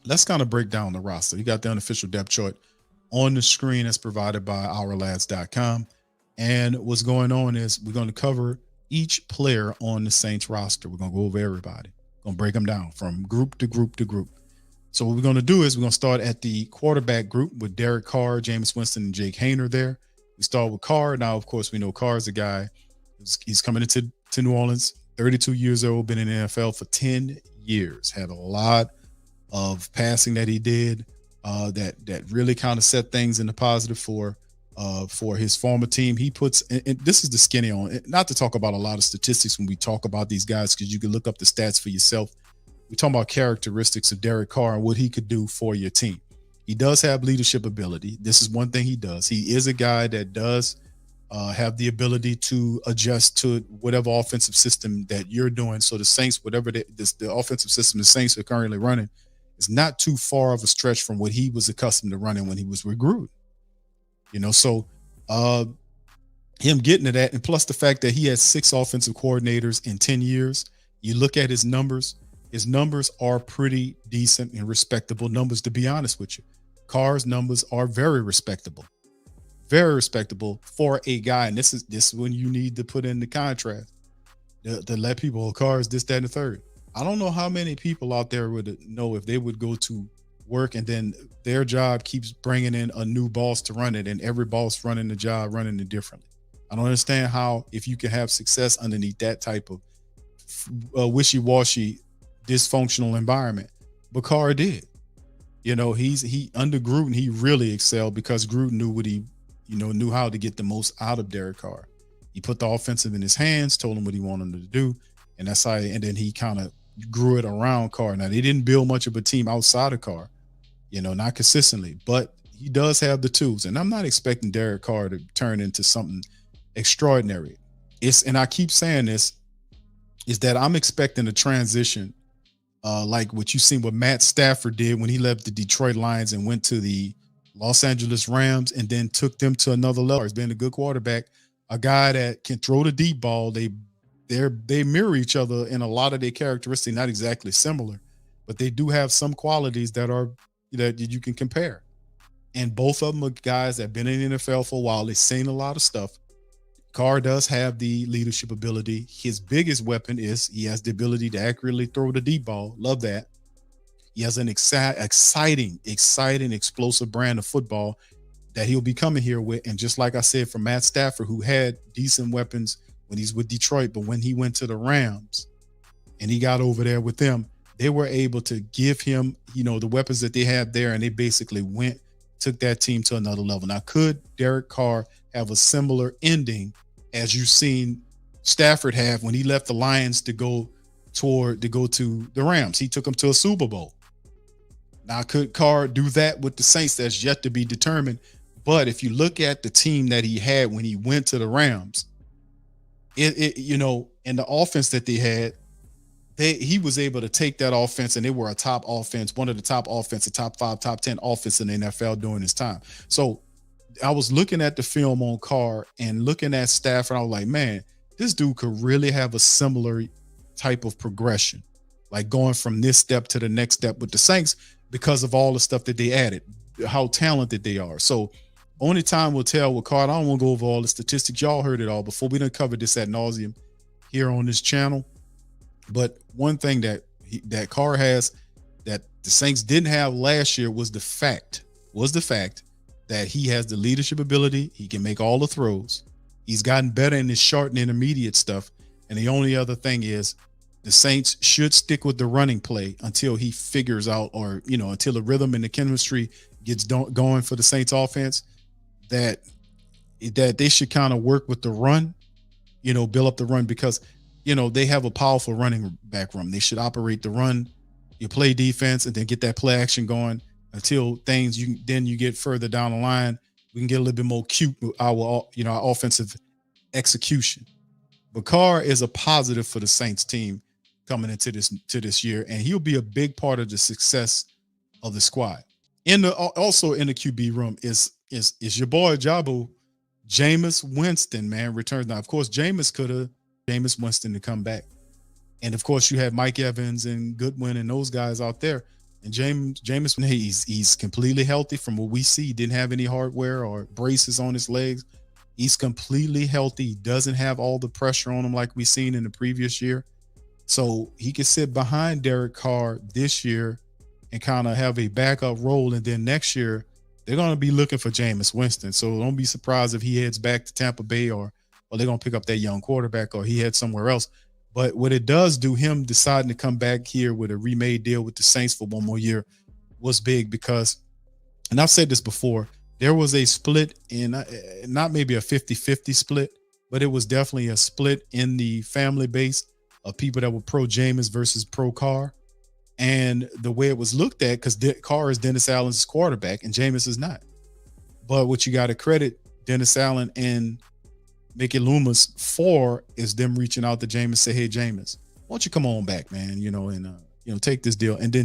let's kind of break down the roster. You got the unofficial depth chart on the screen that's provided by ourlads.com. And what's going on is we're going to cover each player on the Saints roster. We're going to go over everybody. We're going to break them down from group to group to group. So what we're going to do is we're going to start at the quarterback group with Derek Carr, Jameis Winston, and Jake Haener there. We start with Carr. Now, of course, we know Carr is a guy. He's coming into New Orleans, 32 years old, been in the NFL for 10 years, had a lot of passing that he did that really kind of set things in the positive for his former team. He puts, and this is the skinny on, not to talk about a lot of statistics when we talk about these guys, because you can look up the stats for yourself. We're talking about characteristics of Derek Carr and what he could do for your team. He does have leadership ability. This is one thing he does. He is a guy that does have the ability to adjust to whatever offensive system that you're doing. So the Saints, whatever the offensive system the Saints are currently running, is not too far of a stretch from what he was accustomed to running when he was recruited. So him getting to that, and plus the fact that he has 6 offensive coordinators in 10 years, you look at his numbers are pretty decent and respectable numbers, to be honest with you. Carr's numbers are very respectable for a guy. And this is when you need to put in the contrast to let people, Carr's this, that, and the third. I don't know how many people out there would know if they would go to work and then their job keeps bringing in a new boss to run it, and every boss running the job, running it differently. I don't understand how, if you can have success underneath that type of wishy-washy, dysfunctional environment. But Carr did. He under Gruden, he really excelled because Gruden knew what he, knew how to get the most out of Derek Carr. He put the offensive in his hands, told him what he wanted him to do, and that's how. And then he kind of grew it around Carr. Now, they didn't build much of a team outside of Carr, not consistently, but he does have the tools. And I'm not expecting Derek Carr to turn into something extraordinary. And I keep saying this, is that I'm expecting a transition like what you seen what Matt Stafford did when he left the Detroit Lions and went to the Los Angeles Rams and then took them to another level. He's been a good quarterback, a guy that can throw the deep ball. They mirror each other in a lot of their characteristics, not exactly similar, but they do have some qualities that you can compare. And both of them are guys that have been in the NFL for a while. They've seen a lot of stuff. Carr does have the leadership ability. His biggest weapon is he has the ability to accurately throw the deep ball. Love that. He has an exciting, explosive brand of football that he'll be coming here with. And just like I said, for Matt Stafford, who had decent weapons when he's with Detroit, but when he went to the Rams and he got over there with them, they were able to give him, the weapons that they had there, and they basically took that team to another level. Now, could Derek Carr have a similar ending as you've seen Stafford have when he left the Lions to go to the Rams? He took them to a Super Bowl. Now, could Carr do that with the Saints? That's yet to be determined. But if you look at the team that he had when he went to the Rams, and the offense that they had, he was able to take that offense, and they were a top offense, one of the top offensive, top 5, top 10 offense in the NFL during his time. So I was looking at the film on Carr and looking at Stafford. I was like, man, this dude could really have a similar type of progression, like going from this step to the next step with the Saints because of all the stuff that they added, how talented they are. So only time will tell with Carr. I don't want to go over all the statistics. Y'all heard it all before. We done covered this ad nauseum here on this channel. But one thing that Carr has that the Saints didn't have last year was the fact that he has the leadership ability. He can make all the throws. He's gotten better in his short and intermediate stuff. And the only other thing is the Saints should stick with the running play until he figures out, or, until the rhythm and the chemistry gets going for the Saints offense, that they should kind of work with the run, build up the run, because, they have a powerful running back room. They should operate the run, you play defense, and then get that play action going until then you get further down the line. We can get a little bit more cute with our offensive execution. But Carr is a positive for the Saints team coming into this year, and he'll be a big part of the success of the squad. Also in the QB room is your boy Jameis Winston, man, returns. Now, of course, Jameis Winston to come back. And of course, you have Mike Evans and Goodwin and those guys out there. And Jameis, he's completely healthy from what we see. Didn't have any hardware or braces on his legs. He's completely healthy. He doesn't have all the pressure on him like we seen in the previous year. So he can sit behind Derek Carr this year and kind of have a backup role. And then next year, they're going to be looking for Jameis Winston. So don't be surprised if he heads back to Tampa Bay or they're going to pick up that young quarterback or he heads somewhere else. But what it does do, him deciding to come back here with a remade deal with the Saints for one more year was big because, and I've said this before, there was a split in, not maybe a 50-50 split, but it was definitely a split in the family base of people that were pro Jameis versus pro Carr. And the way it was looked at, because Carr is Dennis Allen's quarterback and Jameis is not. But what you got to credit Dennis Allen and Mickey Loomis for is them reaching out to Jameis, say, hey, Jameis, why don't you come on back, man, and take this deal. And then